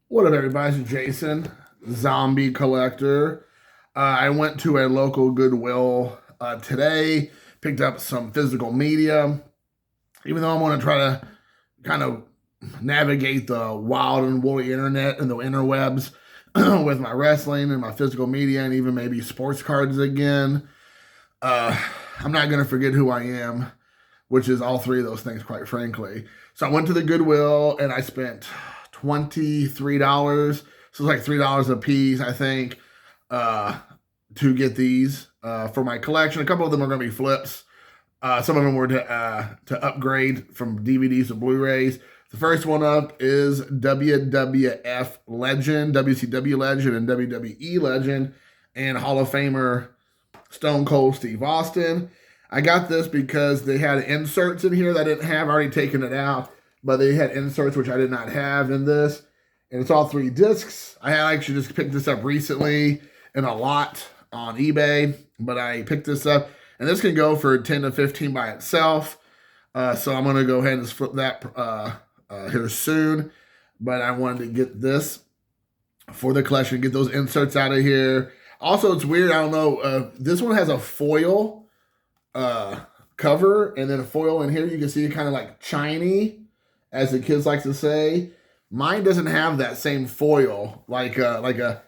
What up, everybody? It's Jason, zombie collector. I went to a local Goodwill today, picked up some physical media. Even though I'm going to try to kind of navigate the wild and woolly internet and the interwebs with my wrestling and my physical media and even maybe sports cards again, uh, I'm not going to forget who I am, which is all three of those things, quite frankly. So I went to the Goodwill and I spent $23. So it's like $3 a piece, I think, uh, to get these for my collection. A couple of them are going to be flips. Some of them were to upgrade from DVDs to Blu-rays. The first one up is WWF Legend, WCW Legend, and WWE Legend, and Hall of Famer Stone Cold Steve Austin. I got this because they had inserts in here that I didn't have. I already taken it out, but they had inserts which I did not have in this. And it's all three discs. I had actually just picked this up recently in a lot on eBay, but I picked this up. And this can go for 10 to 15 by itself. So I'm going to go ahead and flip that here soon. But I wanted to get this for the collection, get those inserts out of here. Also, it's weird. I don't know. This one has a foil cover, and then a foil in here. You can see it kind of like shiny, as the kids like to say. Mine doesn't have that same foil, like a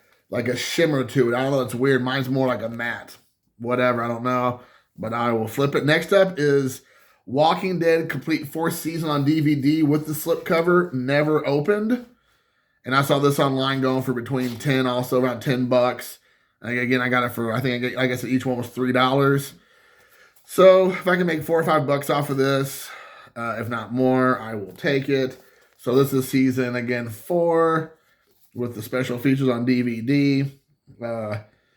shimmer to it. I don't know. It's weird. Mine's more like a matte. Whatever. I don't know, but I will flip it. Next up is Walking Dead Complete Fourth Season on DVD with the slipcover, never opened. And I saw this online going for between 10, also around $10. And again, I got it for, I guess each one was $3. So if I can make $4 or $5 off of this, if not more, I will take it. So this is season, again, 4 with the special features on DVD.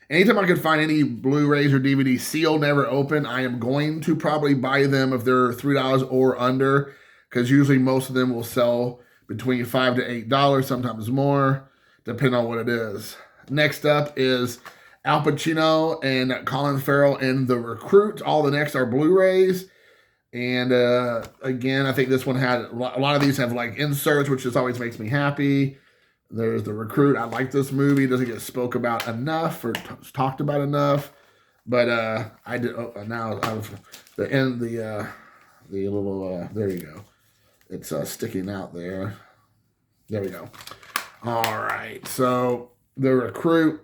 Anytime I can find any Blu-rays or DVDs sealed, never open, I am going to probably buy them if they're $3 or under, because usually most of them will sell between $5 to $8, sometimes more, depending on what it is. Next up is Al Pacino and Colin Farrell in The Recruit. All the next are Blu-rays. And again, I think this one had, a lot of these have like inserts, which just always makes me happy. There's The Recruit. I like this movie. It doesn't get spoke about enough or talked about enough. But I did, now out of the end, the little, there you go. It's sticking out there. There we go. All right. So The Recruit.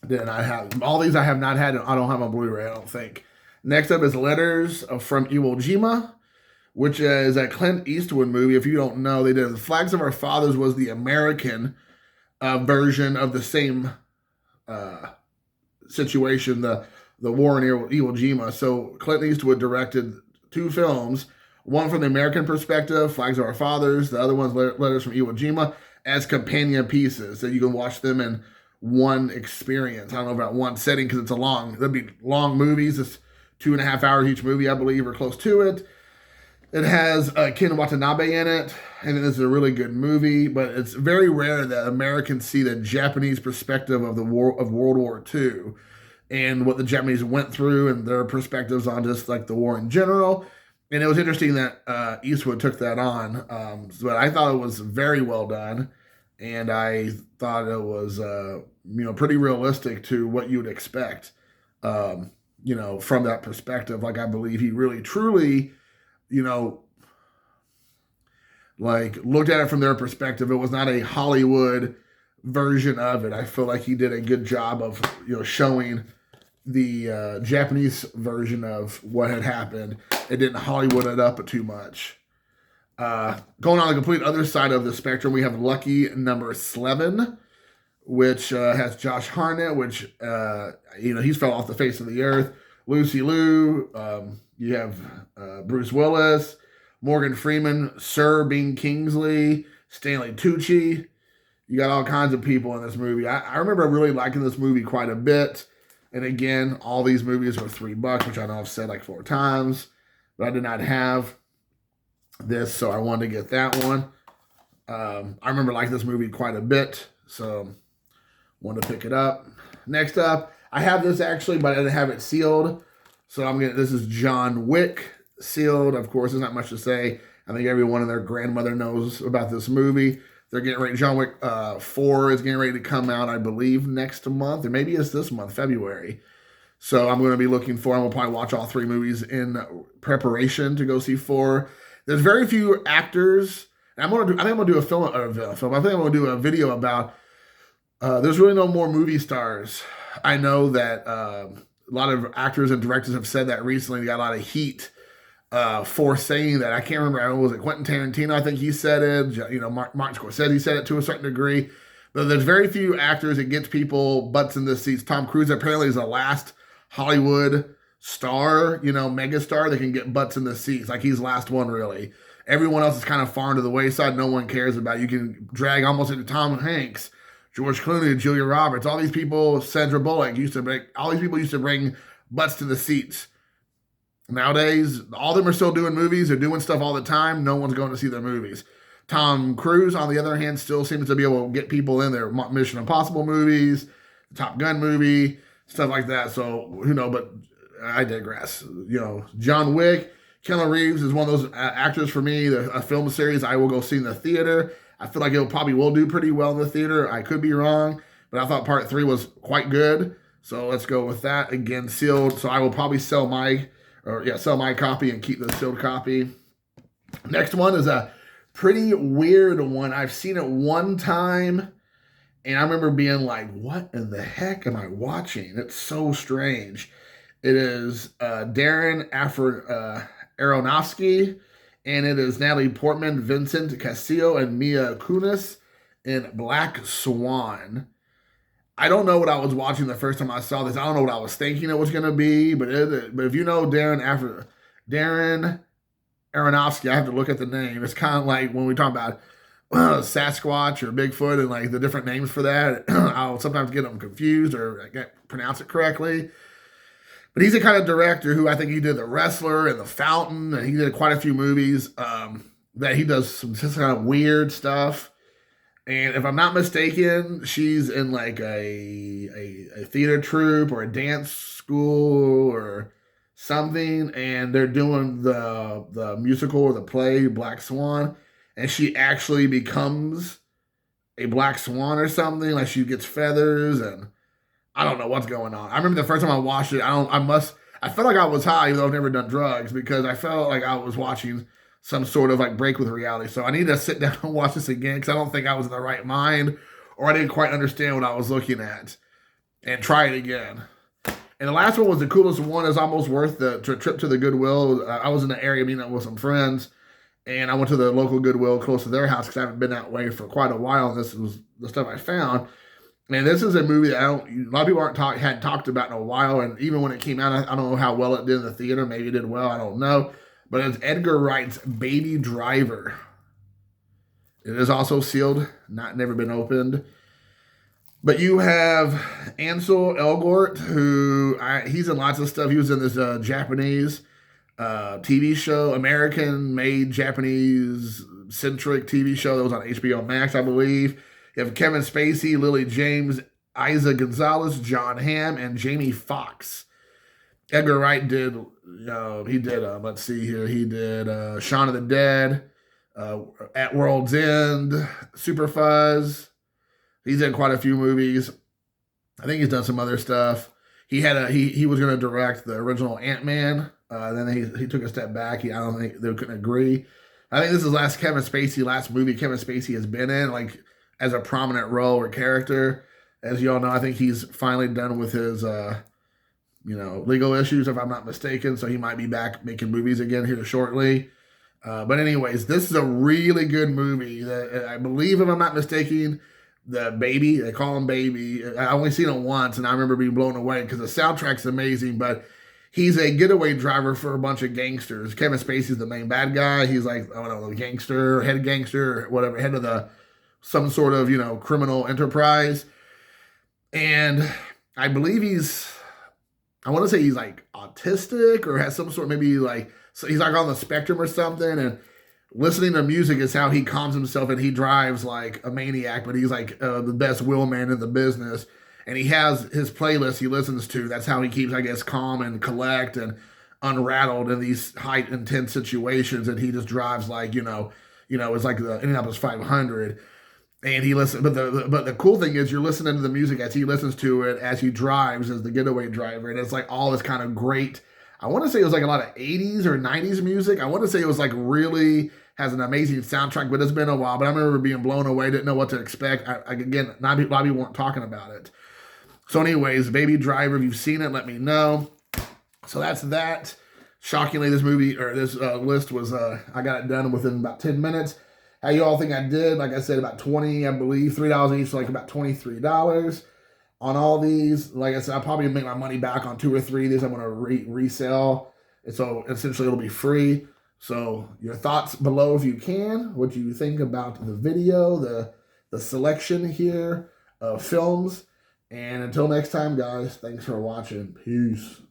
Then I have, all these I have not had. I don't have on Blu-ray, I don't think. Next up is Letters from Iwo Jima, which is a Clint Eastwood movie. If you don't know, they did The Flags of Our Fathers was the American version of the same situation, the war in Iwo Jima. So Clint Eastwood directed 2 films, one from the American perspective, Flags of Our Fathers, the other one's Letters from Iwo Jima, as companion pieces. So you can watch them in one experience. I don't know about one setting because there'd be long movies. It's 2.5 hours each movie, I believe, or close to it. It has Ken Watanabe in it, and this is a really good movie. But it's very rare that Americans see the Japanese perspective of the war of World War II and what the Japanese went through and their perspectives on just like the war in general. And it was interesting that Eastwood took that on. But I thought it was very well done, and I thought it was pretty realistic to what you would expect. From that perspective. Like, I believe he really, truly, like, looked at it from their perspective. It was not a Hollywood version of it. I feel like he did a good job of, showing the Japanese version of what had happened. It didn't Hollywood it up too much. Going on the complete other side of the spectrum, we have Lucky Number 11, which has Josh Hartnett, which, he's fell off the face of the earth. Lucy Liu, you have Bruce Willis, Morgan Freeman, Sir Bing Kingsley, Stanley Tucci. You got all kinds of people in this movie. I remember really liking this movie quite a bit. And again, all these movies were $3, which I know I've said like 4 times. But I did not have this, so I wanted to get that one. I remember liking this movie quite a bit, so wanted to pick it up. Next up, I have this actually, but I didn't have it sealed. So this is John Wick sealed. Of course, there's not much to say. I think everyone and their grandmother knows about this movie. They're getting ready. John Wick 4 is getting ready to come out, I believe, next month, or maybe it's this month, February. So I'm going to be looking for. I'm going to probably watch all 3 movies in preparation to go see 4. There's very few actors. And I think I'm going to do a film. I think I'm going to do a video about. There's really no more movie stars. I know that a lot of actors and directors have said that recently. They got a lot of heat for saying that. I can't remember. Was it Quentin Tarantino? I think he said it. You know, Martin Scorsese said it to a certain degree. But there's very few actors that gets people butts in the seats. Tom Cruise apparently is the last Hollywood star, you know, mega star that can get butts in the seats. Like, he's the last one, really. Everyone else is kind of far into the wayside. No one cares about. You can drag almost into Tom Hanks, George Clooney, Julia Roberts, all these people, Sandra Bullock all these people used to bring butts to the seats. Nowadays, all of them are still doing movies. They're doing stuff all the time. No one's going to see their movies. Tom Cruise, on the other hand, still seems to be able to get people in their Mission Impossible movies, the Top Gun movie, stuff like that. So, you know, but I digress. You know, John Wick, Keanu Reeves is one of those actors for me, a film series I will go see in the theater. I feel like it probably will do pretty well in the theater. I could be wrong, but I thought part 3 was quite good. So let's go with that. Again, sealed. So I will probably sell my copy and keep the sealed copy. Next one is a pretty weird one. I've seen it one time, and I remember being like, what in the heck am I watching? It's so strange. It is Darren Aronofsky, and it is Natalie Portman, Vincent Cassel, and Mia Kunis in Black Swan. I don't know what I was watching the first time I saw this. I don't know what I was thinking it was going to be, but if you know Darren Aronofsky, I have to look at the name. It's kind of like when we talk about Sasquatch or Bigfoot and like the different names for that. I'll sometimes get them confused or I can't pronounce it correctly. But he's the kind of director who I think he did The Wrestler and The Fountain, and he did quite a few movies that he does some just kind of weird stuff. And if I'm not mistaken, she's in like a theater troupe or a dance school or something, and they're doing the musical or the play Black Swan, and she actually becomes a black swan or something. Like, she gets feathers, and I don't know what's going on. I remember the first time I watched it, I felt like I was high, even though I've never done drugs, because I felt like I was watching some sort of like break with reality. So I need to sit down and watch this again, because I don't think I was in the right mind, or I didn't quite understand what I was looking at, and try it again. And the last one was the coolest one. It's almost worth the trip to the Goodwill. I was in the area meeting up with some friends, and I went to the local Goodwill close to their house because I haven't been that way for quite a while. And this was the stuff I found. And this is a movie that a lot of people hadn't talked about in a while. And even when it came out, I don't know how well it did in the theater. Maybe it did well. I don't know. But it's Edgar Wright's Baby Driver. It is also sealed, never been opened. But you have Ansel Elgort, who he's in lots of stuff. He was in this Japanese TV show, American-made Japanese-centric TV show that was on HBO Max, I believe. You have Kevin Spacey, Lily James, Isa Gonzalez, John Hamm, and Jamie Foxx. Edgar Wright did, let's see here, he did Shaun of the Dead, At World's End, Super Fuzz. He's in quite a few movies. I think he's done some other stuff. He was going to direct the original Ant-Man. Then he took a step back. I don't think they couldn't agree. I think this is last movie Kevin Spacey has been in, like as a prominent role or character. As you all know, I think he's finally done with his legal issues, if I'm not mistaken. So he might be back making movies again here shortly. But anyways, this is a really good movie. I believe, if I'm not mistaken, the Baby, they call him Baby. I only seen it once, and I remember being blown away because the soundtrack's amazing, but he's a getaway driver for a bunch of gangsters. Kevin Spacey's the main bad guy. He's like, I don't know, the gangster, head gangster, or whatever, head of some sort of, criminal enterprise. And I believe I want to say he's like autistic or has some sort, maybe like, so he's like on the spectrum or something, and listening to music is how he calms himself, and he drives like a maniac, but he's like the best wheelman in the business. And he has his playlist he listens to. That's how he keeps, I guess, calm and collect and unrattled in these high intense situations. And he just drives like, it's like the Indianapolis 500. And he listens, but the cool thing is you're listening to the music as he listens to it as he drives as the getaway driver, and it's like all this kind of great. I want to say it was like a lot of 80s or 90s music. I want to say it was like really has an amazing soundtrack, but it's been a while. But I remember being blown away, didn't know what to expect. Again, not a lot of people weren't talking about it. So, anyways, Baby Driver, if you've seen it, let me know. So that's that. Shockingly, this movie or this list was I got it done within about 10 minutes. How you all think I did? Like I said, about 20, I believe, $3 each, so like about $23 on all these. Like I said, I'll probably make my money back on 2 or 3 of these. I'm going to resell. And so essentially it'll be free. So your thoughts below if you can. What do you think about the video, the selection here of films. And until next time, guys, thanks for watching. Peace.